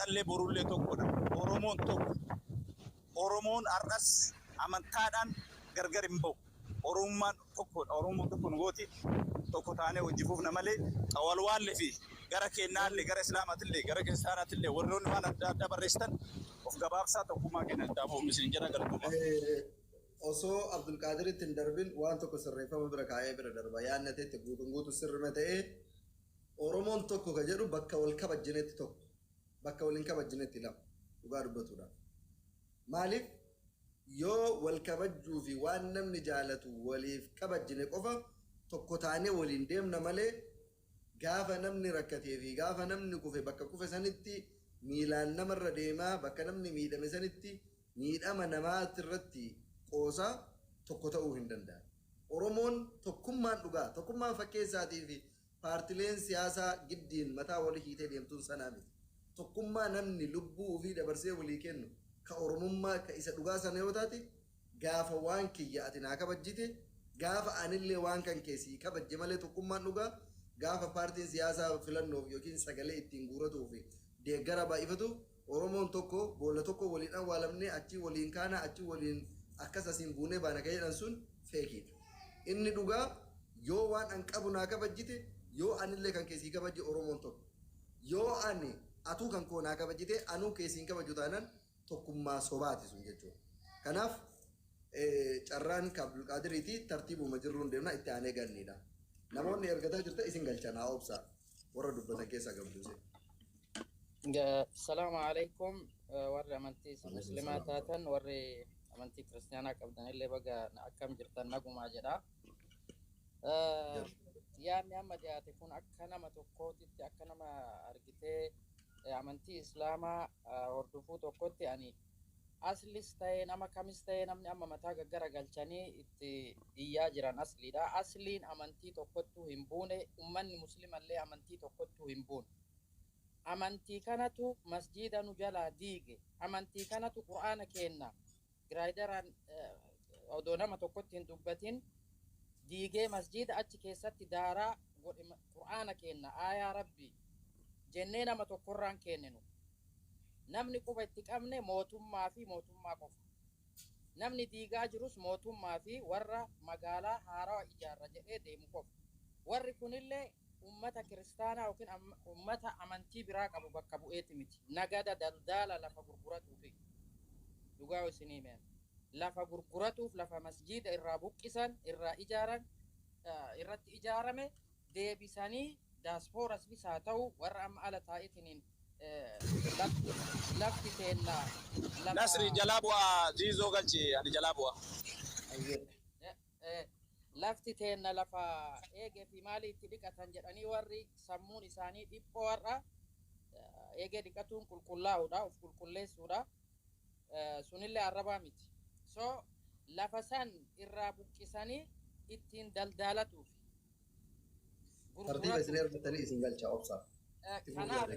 har'allee borullee tokkodha. Oromoon tokko. Oromoon har'as amantaadhaan gargar hin bahu. Oromummaan tokkodha. Oromoon tokko gooti tokko taanee hojii fuufna malee wal waallee fi gara kennaallee gara islaamaatillee gara kiristaanaatillee warroonni waan adda addaa barreessitan of gabaabsaa tokkummaa kennan daamoo misiin jira galtuma. Osoo Abdulqaadir ittiin darbin waan tokko sirreeffama bira kaa'ee bira darba yaadnatee itti guutuu sirrima ta'ee Oromoon tokko ka jedhu bakka wal kabajjinetti tokko bakka wal hin kabajjinetti lama dhugaa dubbatudha. Maaliif yoo wal kabajjuu fi waan namni jaalatu waliif kabajjine qofa tokko taanee waliin deemna malee gaafa namni rakkatee fi gaafa namni kufe bakka kufe sanitti miilaan namarra deemaa bakka namni miidhame sanitti miidhama namaatti irratti qoosaa tokko ta'uu hin danda'an. Oromoon tokkummaan dhugaa tokkummaan fakkeessaatii fi paartileen siyaasaa giddiin mataa walii hiitee deemtuun sanaa miti. Tokkummaa namni lubbuu ofii dabarsee walii kennu ka Oromummaa ka isa dhugaa sana yoo taate gaafa waan kiyya ati naa kabajjite gaafa anillee waan kan keessii kabajje malee tokkummaan dhugaa gaafa paartiin siyaasaa filannoof yookiin sagalee ittiin guuratuu fi deeggara baay'ifatu Oromoon tokko boolla tokko waliin awwaalamnee achi waliin kaana achi waliin akkas asiin buunee baana ka jedhan sun feekiidha. Inni dhugaa yoo waan an qabu naa kabajjite yoo anillee kan keessii kabajje Oromoon tokko yoo ani atuu kan koo naa kabajjite anuu keessiin kabajju taanaan tokkummaa sobaati sun jechuudha. Kanaaf carraan ka Abdulqaadiriiti tartiibuma jirruun deemna itti aanee ganniidha. Namoonni ergataa jirta isin galchanaa obsaa warra dubbatan keessaa gabduuse. Assalamu alaikum warri amantii muslimaa taatan warri amantii kiristaanaa qabdan illee baga akkam jirtan nagumaa jedha. Yaadni amma dhiyaate kun akka nama tokkootitti akka nama argitee amantii islaamaa hordofuu tokkotti ani aslis ta'ee nama kamis ta'ee namni amma mataa gaggara galchanii itti iyyaa jiran asliidha. Asliin amantii tokkottuu hin buune ummanni muslimallee amantii tokkottuu hin buune. Amantii kanatu masjiida nu jalaa diige. Amantii kanatu qur'aana kenna. Giraayidaraan odoo nama tokkotti hin dubbatin diigee masjiida achi keessatti daaraa godhe qur'aana kenna aayaa rabbi jennee nama tokkorraan kenninu. Namni quba itti qabne mootummaa fi mootummaa qofa. Namni diigaa jirus mootummaa fi warra magaalaa haarawaa ijaarra jedhee deemu qofa. Warri kunillee ummata kiristaanaa yookiin ummata amantii biraa qabu bakka bu'eeti miti. Nagada daldala lafa gurguratuuf dhugaa isinii meen lafa gurguratuuf lafa masjiida irraa buqqisan irraa ijaaran irratti ijaarame deebisanii daaspooras haa ta'u warra amma ala taa'etiniin lafti teennaa Nasri jalaa bu'aa ziizoo galchi ani jalaa bu'aa. Lafti teenna lafa eegee fi maalii itti dhiqatan jedhanii warri sammuun isaanii dhiphoo warra eegee dhiqatuun qulqullaa'uudha of qulqulleessuudha sunillee arrabaa miti. So lafa san irraa buqqisanii ittiin daldalatuuf. Tartiiba isin ergatanii isin galchaa obsaa. Kanaaf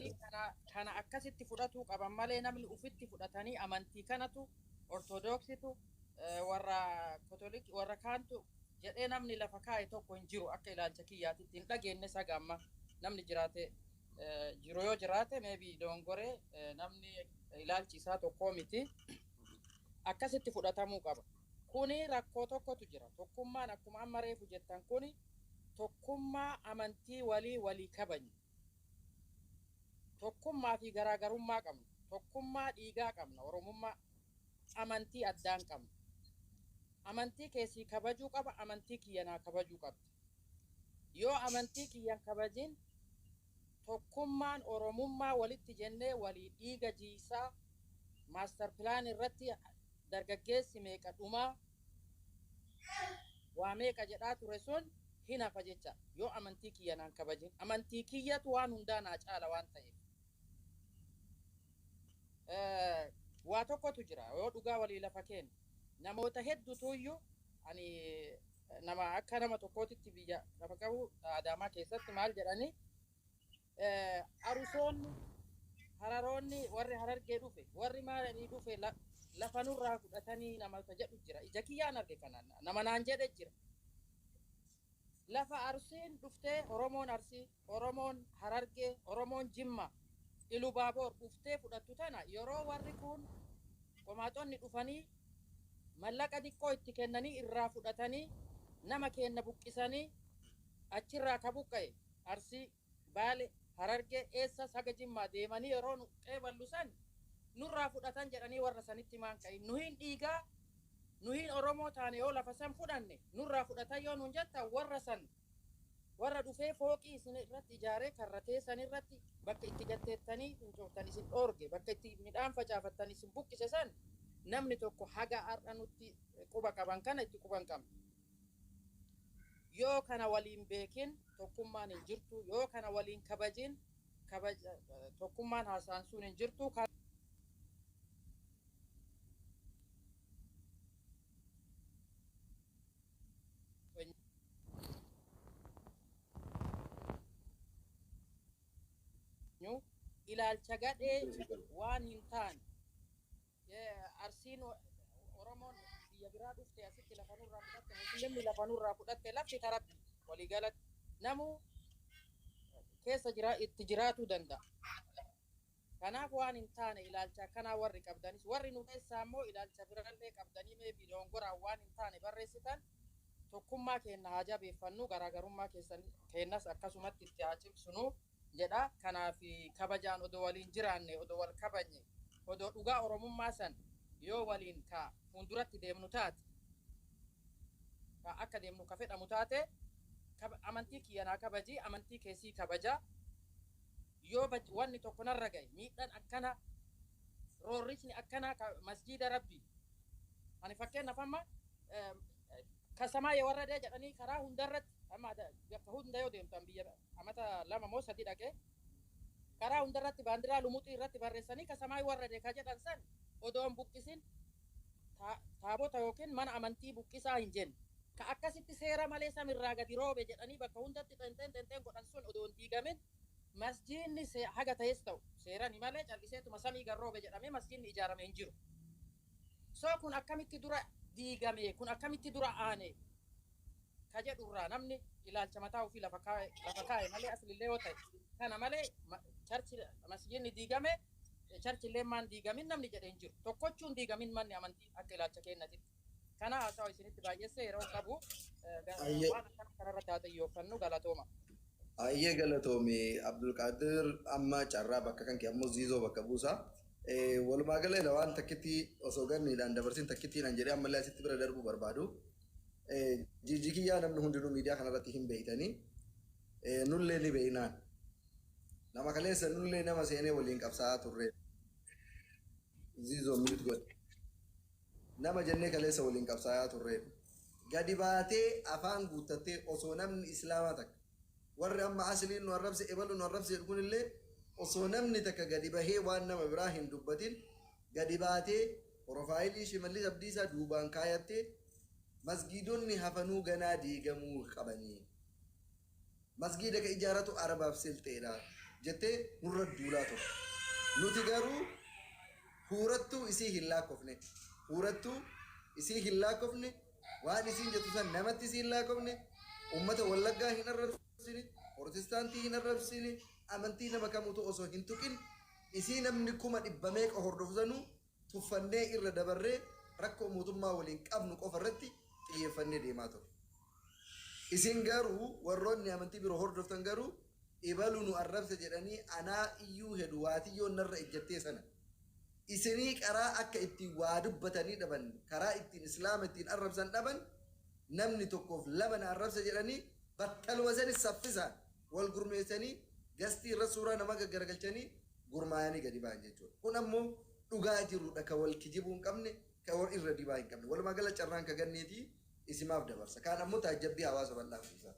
kana akkasitti fudhatuu qaban malee namni ufitti fudhatanii amantii kanatu ortodoksitu warra katolikii warra kaantu jedhee namni lafa kaa'e tokko hin jiru akka ilaalcha kiyyaatitti hin dhageenye saga amma namni jiraate jiru yoo jiraate maybe dongoree namni ilaalchi isaa tokko miti akkasitti fudhatamuu qaba. Kuni rakkoo tokkotu jira. Tokkummaan akkuma amma reefu jettan kuni tokkummaa amantii walii kabajnu. Tokkummaa fi garaagarummaa qabna. Tokkummaa dhiigaa qabna. Oromummaa amantii addaan qabna. Amantii keessii kabajuu qaba. Amantii kiyyanaa kabajuu qabdi. Yoo amantii kiyyan kabajin tokkummaan Oromummaa walitti jennee walii dhiiga jiisaa maaster pilaan irratti dargaggeessi meeqa dhumaa waa meeqa jedhaa ture sun hin hafa jecha yoo amantii kiyyanaan kabajin amantii kiyyatu waan hundaa naa caala waan ta'eef waa tokkotu jira yoo dhugaa walii lafa kennu namoota hedduutuyyuu ani nama akka nama tokkootitti biyya lafa qabu Adaamaa keessatti maal jedhanii arusoonni hararoonni warri harargee dhufe warri maalanii dhufe lafa nurraa fudhatanii namoota jedhu jira ija kiyyaan arge kanaan nama naan jedhe jira lafa arsiin dhuftee Oromoon Arsii Oromoon Harargee Oromoon Jimma Ilubaaboor dhuftee fudhattu tana yeroo warri kun qomaatonni dhufanii mallaqa xiqqoo itti kennanii irraa fudhatanii nama kenna buqqisanii achirraa ka buqqa'e Arsii Baale Harargee eessa saga Jimmaa deemanii yeroo nu qeeballu san nurraa fudhatan jedhanii warra sanitti maan ka'e nuhin dhiigaa nuhin Oromoo taane yoo lafa san fudhanne nurraa fudhatan yoo nuun jetta warra san warra dhufee fooqii isin irratti ijaaree karratee san irratti bakka itti gatteettanii fincooftan isin dhoorge bakka itti midhaan facaafattan isin buqqise san namni tokko haga har'a nutti quba qaban kana itti quban qabna. Yoo kana waliin beekin tokkummaan hin jirtu yoo kana waliin kabajin tokkummaan haasaan sun hin jirtu. Ilaalcha gadhee waan hin taane Arsiin Oromoon biyya biraa dhufte asitti lafa nurraa fudhatte musliimni lafa nurraa fudhatte lafti tarabbi waliigalatti namuu keessa itti jiraatuu danda'a. Kanaaf waan hin taane ilaalcha akkanaa warri qabdanis warri nu keessaa immoo ilaalcha birallee qabdanii mee biloongoraan waan hin taane barreessitan tokkummaa keenya haa jabeeffannu garaagarummaa keenyas akkasumatti itti haa cimsinu jedha. Kanaaf kabajaan odoo waliin jiraanne odoo wal kabajne odoo dhugaa Oromummaa san yoo waliin ka fuulduratti deemnu taate ka akka deemnu ka fedhamu taate amantii kiyyanaa kabaji amantii keessii kabaja yoo wanni tokko narra gahe miidhaan akkana roorrisni akkana masjiida rabbii ani fakkeenyaaf amma kasamaa yoo warra jedhanii karaa hundarratti amma bakka hunda yoo deemtan biyya amata 2 moo 3 dhaqee karaa hundarratti baandiraa lumuxii irratti barreessanii kasamaa warra ka jedhan san odoon buqqisin taabota yookiin mana amantii buqqisaa hin jenne ka akkasitti seera malee samirraa gadi roobe jedhanii bakka hundatti xenxeen godhan sun odoon diigamin masjiidni haga ta'es ta'u seerani malee calliseetuma samii garroobe jedhamee masjiidni ijaarame hin jiru. Soo kun akkamitti dura diigame kun akkamitti dura aane ka jedhurraa namni ilaalcha mataa ofii lafa kaa'e malee aslillee yoo ta'e kana malee charchi masjiidni diigame charchillee maan diigamin namni jedhe hin jiru. Tokkochuun diigamin manni amantii akka ilaalcha kennatitti. Kana haasawa isinitti baay'eessee yeroo qabu waan akkana kanarratti haa xiyyeeffannu galatooma. Ayyee galatoomii Abdulqaadir amma carraa bakka kan kee ammoo ziizoo bakka buusaa. Walumaa galee waan takkitti osoo ganniidhaan dabarsin takkittiidhaan jedhee ammallee asitti bira darbuu barbaadu. Jijjikiyyaa namni hundinuu miidiyaa kanarratti hin beeytanii nullee ni beeynaan. Nama kaleessa nullee nama seenee waliin qabsaa'aa turre. Ziizoo miit godhe. Nama jennee kaleessa waliin qabsaa'aa turre. Gadi baatee afaan guuttattee osoo namni islaamaa takka. Warri amma asliin nu arrabse ebalu nu arrabse kunillee osoo namni takka gadi bahee waan nama biraa hin dubbatin gadi baatee profaayilii Shimallis Abdiisaa duubaan kaayattee masgiidonni hafanuu ganaa diigamuu qabanii masgiida ka ijaaratu arabaaf silxeedha jettee nurra duulaa ture. Nuti garuu huurattuu isii hin laakkofne waan isiin jettu san namatti isii hin laakkofne ummata Wallaggaa hin arrabsine Protestaantii hin arrabsine amantii nama kamutu osoo hin tuqin isii namni 100 meeqa hordofsanu tuffannee irra dabarree rakkoo mootummaa waliin qabnu qofa irratti xiyyeeffannee deemaa ture. Isin garuu warroonni amantii biroo hordoftan garuu ibalu nu arrabse jedhanii anaa iyyuu hedu waatiyyoon narra ejjattee sana isinii karaa akka ittiin waa dubbatanii dhaban karaa ittiin islaama ittiin arrabsan dhaban namni tokkoof lama na arrabse jedhanii battaluma sanis saffisaan wal gurmeessanii gastii irra suuraa nama gaggaragalchanii gurmaayanii gadi ba'an jechuudha. Kun ammoo dhugaa jirudha ka wal kijibuu hin qabne ka wal irra dibaa hin qabne walumaa gala carraan ka ganneetii isimaaf dabarsa. Kaan ammoo taajjabbii hawaasa bal'aa fuusaa.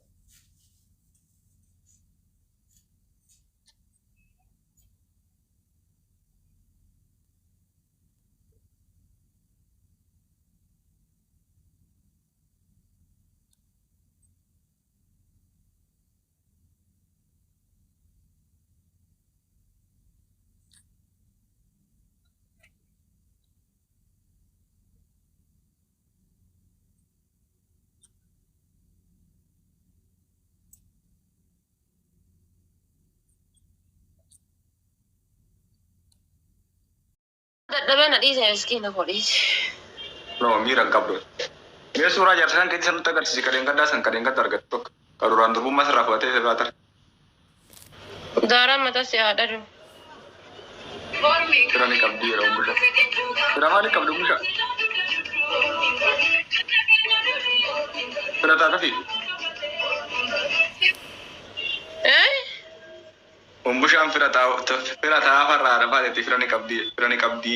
dadhabeen dhiisee miskiina godhiisi. No, miira qabdu. Mee suuraa jaarsan keetti san agarsiisi kadeen gaddaa san kadeen gadda argattu tokko. Kaduraan durbummaa sirraa fudhatee sirraa tar. Daaraan mataa si haadha jiru. Fira ni qabdi yeroo bulaa. Fira maali qabdu bulaa? Fira taata fi. Umbushaan fira taa farraa rafaati fira ni qabdi.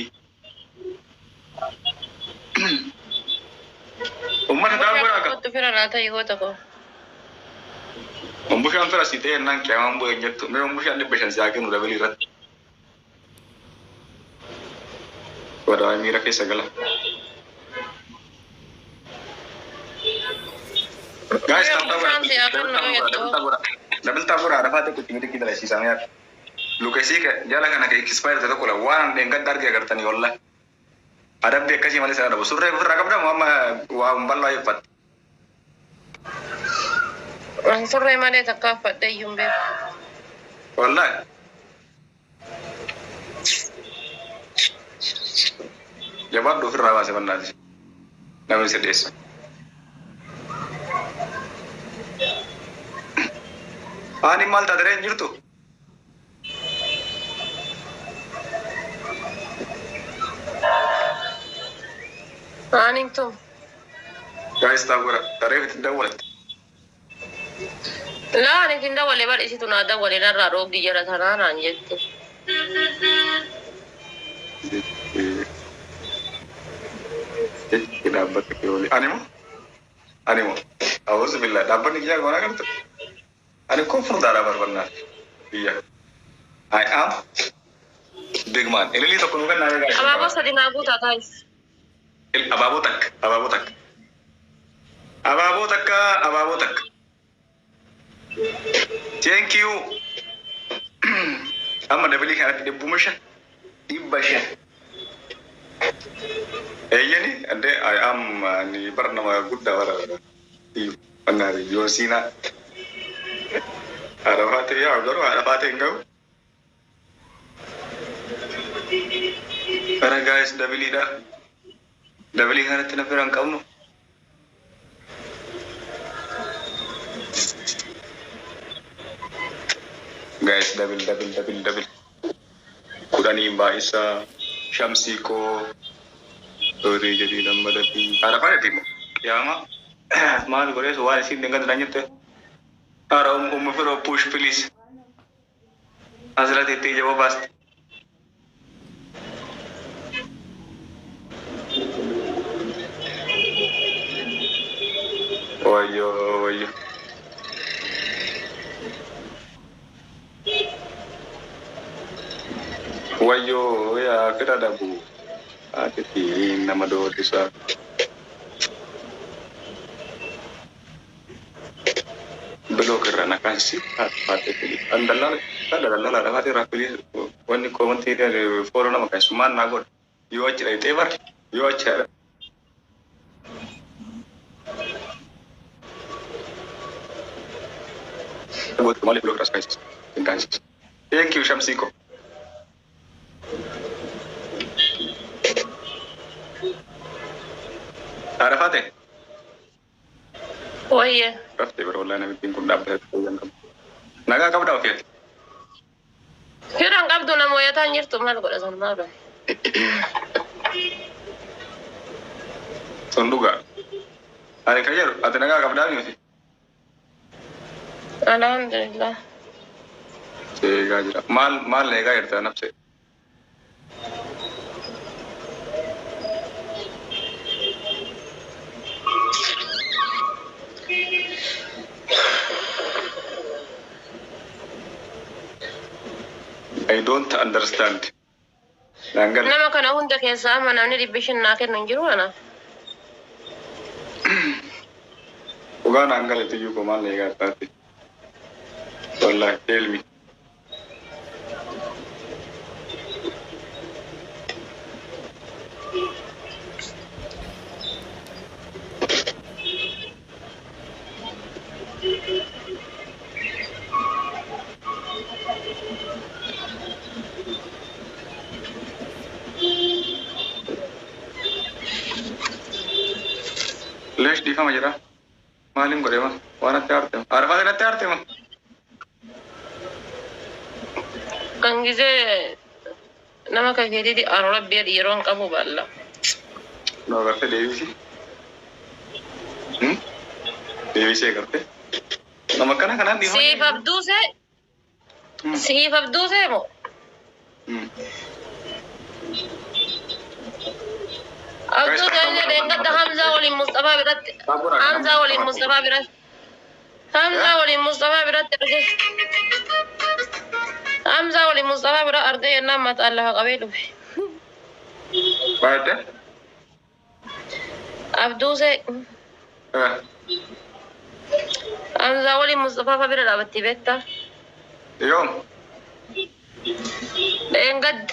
Ummata taa gora ka. Kottu fira laata yoo ta'u. Umbushaan fira si ta'e nan qiyaamaan bu'e jettu. Mee umbushaan dhibba shan siyaa kennu dabalii irratti. Wadaa miira keessa gala. Guys, double tabura rafaati kutti miti kita lesi samia. Lukasi ke jala kana ke expire ta kola waan dengat darge gartani walla. Ada be kasi mali sana surre furra kabda mama wa mballa yafat. Surre mali takafat dai yumbe. Wallahi. Jawab do furra wa sebenarnya. Namun sedesa. Animal tadre jirtu. Aning tuh. Guys, tabura tarif tidawat. Lah, aning tinda wale bar isi tu nada wale nara rog di jara sana anjir tuh. Kita dapat kekoli. Animo. Awas billah. Dapat ni kya guna kan tu? Ani kufur darah berbenar. Iya. I am big man. Ini lihat aku kan nanya guys. Apa sedih nabu tak guys? Ababu tak. Thank you. Amma da bili kana da bumusha. Ibasha. Yani ande I am ni bernama gudda wala. Di benar Yosina. Arafat ya, baru Arafat engkau. Para guys, dah beli kan itu nak orang kamu. Guys, dah beli. Kurani Mbak Isa, Syamsiko, Tori jadi nama dati. Arafat itu, ya mak, mal boleh soal sih dengan tanya tu. Ara umufiro push please. Azra titi jawab bast. Wayo. Wayo ya kira ada bu. Titi nama do desa. Belum kerana kasih hati andalah hati rapili wani komentar dari forum nama kasih man nagot yo acara itu ever yo acara buat kembali belum keras kasih thank you Syamsiko Arafate Oh iya. Rafte berolah nabi pingkun dapat yang kamu. Naga kamu dah oke. Hirang kabdu na mo yata anjir tuh mal ko da sama bro. Sonduga. Ada kerja, ada naga kamu dah ni sih. Alhamdulillah. Sega mal lega irta nafse. I don't understand. Nama kana hunda keessa amma namni dibbishin naa kennan jiru ana. Ugaan angal itu juga mal lega tadi. Wallahi tell me. Lesh di kama jira. Maling ko dema. Wana tiarte. Arfa na tiarte ma. Kan gize nama ka gedi di arab biar iron kamu balla. No karte Devi. Devi se karte. Nama kana di. Sif Abduse mo. Abdu kayaknya dengan Hamza wali Mustafa berat. Hamza wali Mustafa berat. Hamza wali Mustafa berat terus. Hamza wali Mustafa berat artinya nama Allah kawilu. Baik deh. Abdu se. Hamza wali Mustafa berat apa tibeta? Yo. Enggak.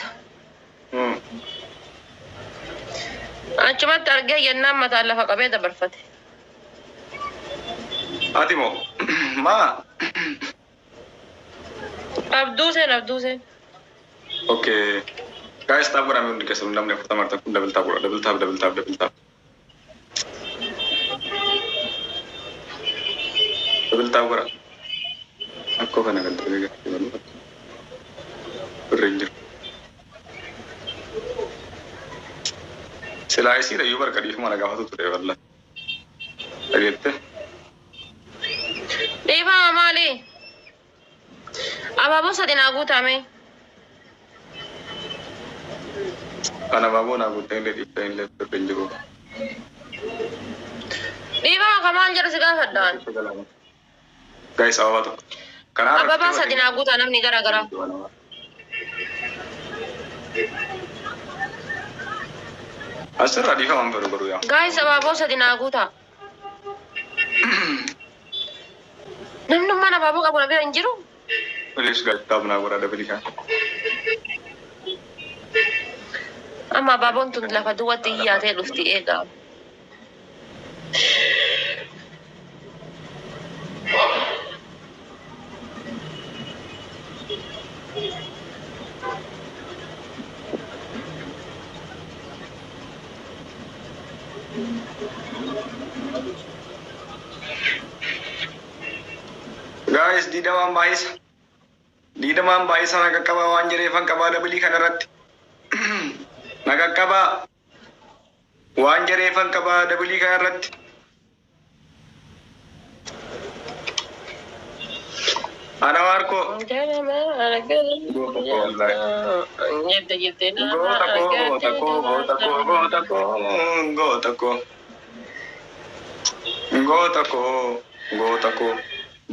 Cuma target yang nama Allah kabeda berfati. Atimo. Ma. Abdusen. Okay. Guys, tab kami undi kesel namanya pertama tak double tab. Double tab kora. Aku kan akan terlihat di mana. Ranger. Selain sih, rayuan kali mana gak masuk tuh Allah. Lagi itu. Dewa amali. Apa bos ada nagu tame? Karena babu nagu tenglet Ranger. Dewa kaman jar segala dan. Guys, apa tuh? Karena apa bos ada nagu tanam nih gara-gara. Asal Radika baru ya. Guys, apa bos ada nagu tak? Nam mana babu kamu nabi anjiru? Please guys, tab nagu ada berikan. Ama babu untuk lafa dua tiga teh lufti ega. Guys, di dalam bahis nagkakaba wanjere fan kaba da beli kanarat. Nagkakaba wanjere fan kaba da beli kanarat. Anawar ko. Go.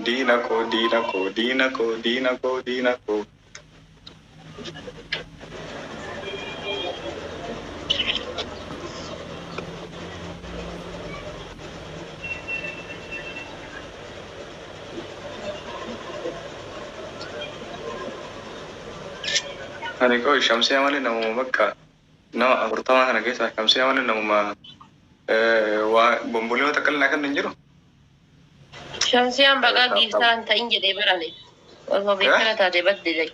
Dinako. Ani ko Shamsi amale namu makka. No, pertama kana kesa Shamsi amale namu ma wa bombulio takal nakan ninjiro. Shamsiyan baga giftaran ta inje de berale. Wato giftaran ta de badde dai.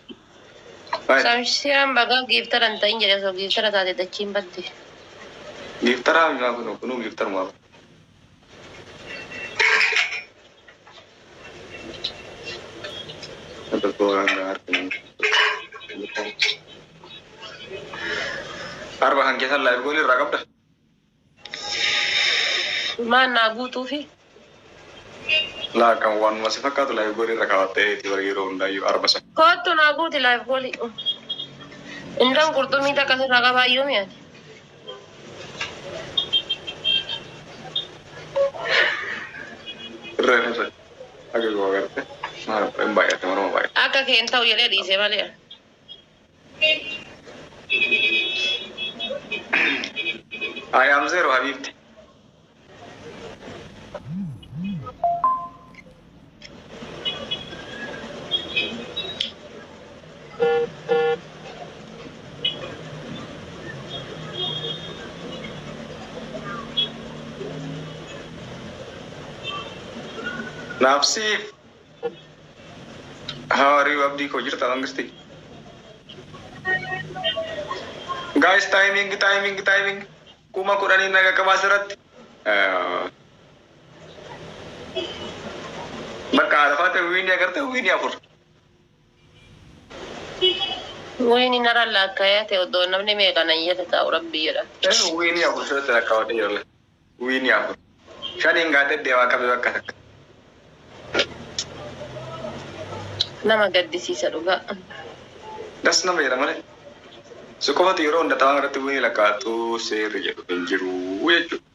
Shamsiyan baga giftaran ta inje de so giftaran ta de dacin badde. Giftara ma kuno giftar ma. Ada ko ang Arbahan kesa live goli ragab dah. Mana gutu fi? La kan wan masih fakat live goli rakawate ti wari ronda yu arbasa. Kotu na guti live goli. Indang kurtumi ta kasi ragaba yumi ani. Rene. Agak gua agarte. Mana bayar teman bayar. Aka ke entau yele di se vale. I am zero habibti. Nafsi. How are you, Abdi? Ko jirta angsti. Guys, timing. Kuma kurani naga kabasarat. Bakka Arafaatti wiinii agartee wiinii afur. Wayini naralla akkayate oddoo namni meeqan ayyata taa'u rabbii jedha. Wiinii afur sirriitti lakkaawwadhee jirre. Wiinii afur. Shaniin gaadhee deemaa qabee bakka takka. Nama gaddisiisa dhugaa. Das nama jedha malee. Si qofatu yeroo hunda taa'an irratti wiinii lakkaa'atu seerri jedhu hin jiru jechuudha.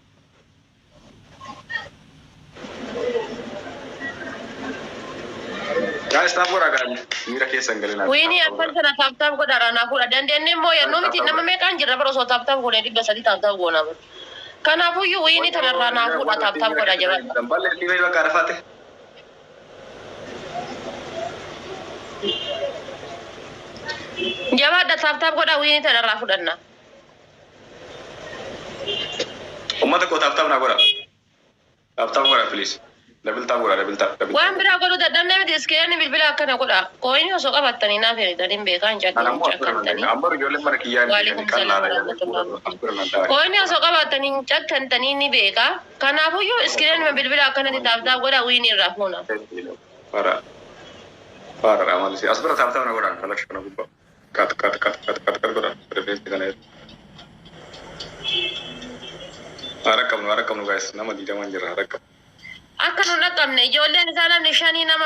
Guys, tak boleh kan? Mira kesan kali nanti. Wini apa sana tap-tap ko darana ko dan denne mo yan no miti nama me kan jira pero so tap-tap ko di basa di tap-tap ko na. Kana po yu wini tanarana ko na tap-tap ko da jaba. Dambal di ba ka Arafat? Jaba da tap-tap ko da wini tanarana ko danna. Umat ko tap-tap na ko da. Tap-tap ko da please. Double tap. Wan bira ko da danne mi diskaya ni bilbila kana ko da. Ko ini so kabattani na feri da dimbe kan jatti. Ambar jolle mar kiyan. Ko ini so kabattani chakkantani ni beka. Kana fu yu iskaya ni bilbila kana di tap-tap ko da wini rafuna. Para ramal sih. Asbara tap-tap na ko da. Kalak kana ko. Kat ko da. Preference kana. Harakam guys. Nama di jaman jira harakam. Akka nu naqamne ijoolleen isaa namni shanii nama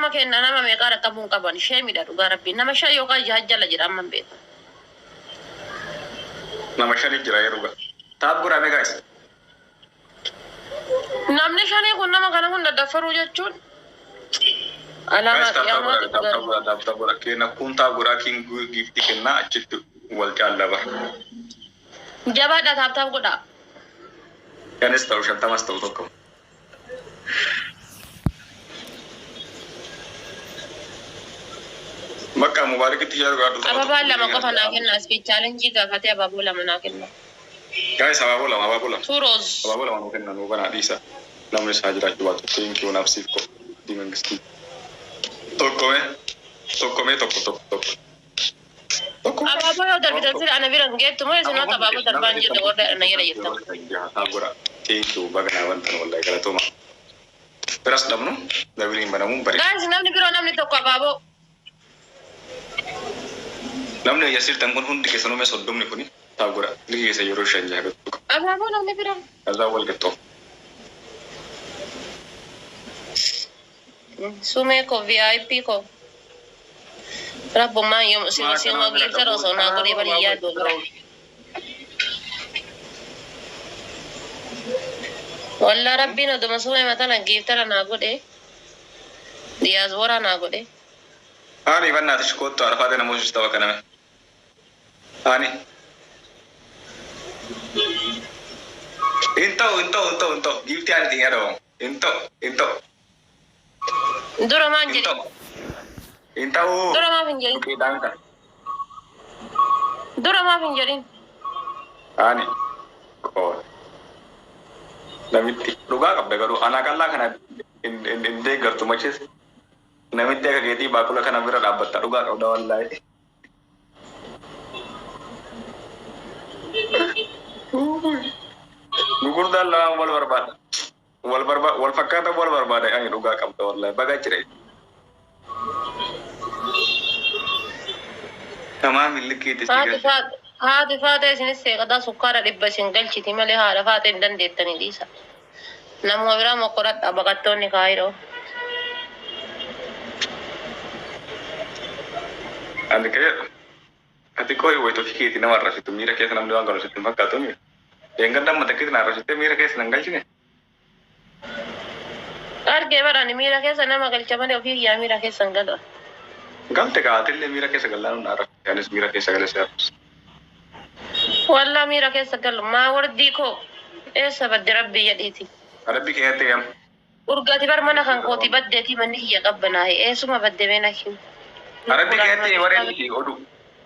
kenna nama meeqa raqabuun qaban ishee midha dhugaa rabbiin nama shan yookaan jaha jala jira amman beeka. Nama shanii jira yeroo gaa. Taap guraame guys. Namni shanii kun nama kana hunda daffaruu jechuun. Alaamaa qiyaamaa taap gura kenna kun taap gura king gifti kenna achitti wal jaallaba. Jabaadha taap godha. Yanis ta'u shantamas ta'u tokko. Makka mubarak tijar gadu. Ababa lama qofa naa kenna speech challenge gaafate ababa lama naa kenna. Guys ababa lama. Turos. Ababa lama kenna nu bana disa. Namni sajira jiwatu thank you nafsif ko di mangisti. Tokko. Ababa yo darbitan sir ana biran geettu mo isin nota ababa darban jedhe orda ana yera yetta. Agora thank you bagana wantan wallahi kala toma. Beras damnu dawilin banamu bari. Guys namni biro namni tokko ababo. Namni yasir tangon hundi kesano me soddumni kuni tagura ligi se yoro shanja gattu. Ababo namni biro. Azza wal gatto. Sume ko VIP ko. Rabbo man yo singo giltero so na gori bali ya do. Walla rabbina do masume matana giltera na gode. Diaz wora na gode. Ani banna tishkotto Arafat na mujista wakana. Ani. Into. Give the anything at all. Into. Duro manjiri. Into. Duro ma finjeri. Okay, danka. Duro ma finjeri. Ani. Oh. Namitti. Luga kabda garu anakalla kana in de gartu maches. Namitti aga geti bakula kana bira dabbatta luga kabda wallahi. Gugurda la wal fakata wal barbada ay luga kabda wallahi bagachire. Tamam milliki tisiga. Haati faate isinis seeqataa sukkaara dhibba isin galchiti malee haadha faate hin dandeettanii dhiisa. Namuma biraa mokkoradha baqattoonni kaayiroo. Andi kayak ati koi waito fikiti nama rasitu mira kesa namni wanga rasitu makkato mi. Yengan damma takiti na rasitu mira kesa nangalchine. Argee barani miira keessa nama galcha malee ofii yaa miira keessa hin galu. Galte ka atille mira kesa galanu na rasitu yanis mira kesa galese. Walla miira keessa galu maa wardii koo eessa badde rabbii jedhiiti. Rabbi kiyate yam. Urgaati bar mana kan kooti baddeeti manni kiyya qabbanaahe eessuma badde beena himu. Rabbi kiyate wareen ki odu.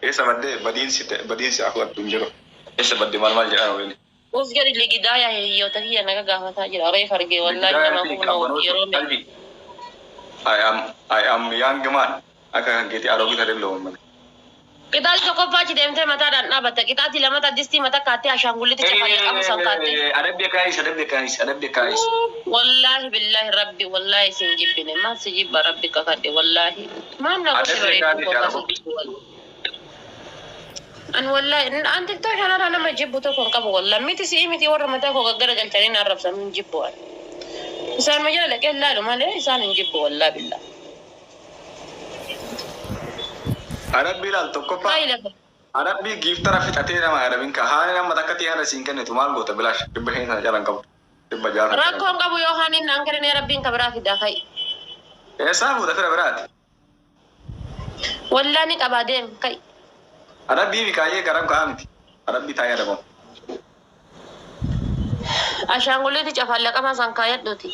Esa badinsi aku tunjero. Esa badde mal jara weli. Us gadi ligi daya hiriyoota kiyya naga gaafataa jira reef argee wallahi nama humna yeroo me. I am young man. Aka kan kiti arogita dem lo man. Qixaati tokkoffaa achi deemtee mataadhaan dhaabatta. Qixaati lamata distii mata kaattee ashaangullitti cafallee qabu san kaattee. Adabbi kaayis. Wallaahi billaahi rabbi wallaahi sin jibbine maal si jibba rabbi kakadhe wallaahi. Maal na gosi bareedu kokka si jibbu wallaahi. An wallaahi an tiktoo shanarraa nama jibbu tokko hin qabu wallaahi. Miti si'i miti warra mataa koo gaggara galchanii na arrabsan hin jibbu wallaahi. Isaan ma jala dhaqee laalu malee isaan hin jibbu wallaahi billaahi. Adabbi laal tokkoffaa. Adabbi giftara fixatee nama adabin ka haala nama takkatti haala siin kennitu maal goota bilaash dhibba hin sana jalan qabu. Dhibba jalan. Rakkoon qabu yoo haaniin naan kennee rabbiin ka biraa fidaa kai. Eessaa fuudha fira biraati. Wallaahi ni qabaa deem kai. Adabbii fi kaayyee garam ka'aa miti. Adabbii taa'ee adabamu. Ashaangullitti cafallaqama san kaayadhuuti.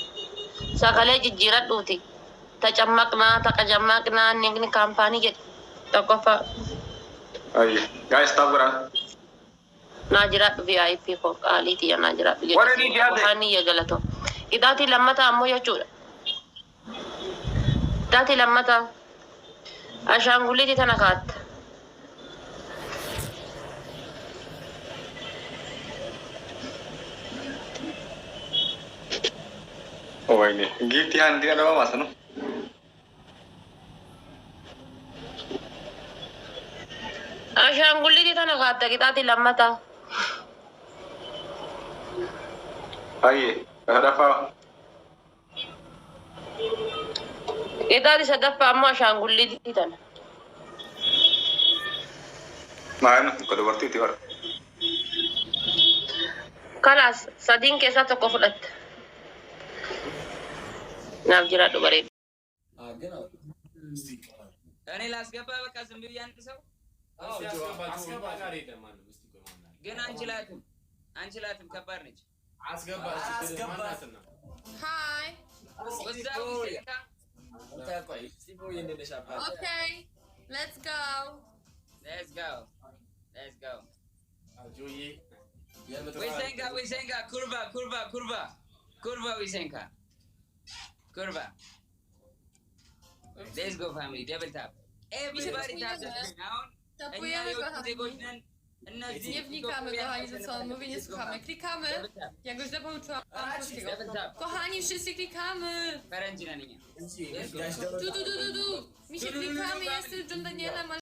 Sagalee jijjiiradhuuti. Tacammaqnaa taqajammaqnaa inni kaampaanii jedhu. Tokkoffaa. Ayye. Guys, stop bira. Naa jiraadhu VIP koo qaaliiti yaa naa jiraadhu jechuudha. Warra ni dhiyaate. Haani yaa galatoo. Qixaati lammataa ammoo jechuudha. Qixaati lammataa. Ashaangullitti tana kaatta. Oh ini. Gifti hanti ada apa mas? Ashaangullitti tana kaatta qixaati lammataa. Ayye. Ada apa? Qixaati sadaffaa ammoo ashaangullitti tana. Mana? Kalau berarti itu war. Kalaas sadiin keessaa tokko fudhatta. Naaf jiraadhu bareedu. እኔ ላስገባ በቃ ዝም ብዬ አንድ ሰው ግን አንችላትም ከባድ ነች። አስገባ Hi. Okay. Let's go. Wisenka, kurva Wisenka. Kurva. Let's go family, double tap. Everybody tap the screen now. Tapujemy kochani. Nie wnikamy, kochani, że co, mówię, nie słuchamy. Klikamy. Ja go źle pouczyłam polskiego. Kochani, wszyscy klikamy. Tu. Mi się klikamy, jest John Danielem,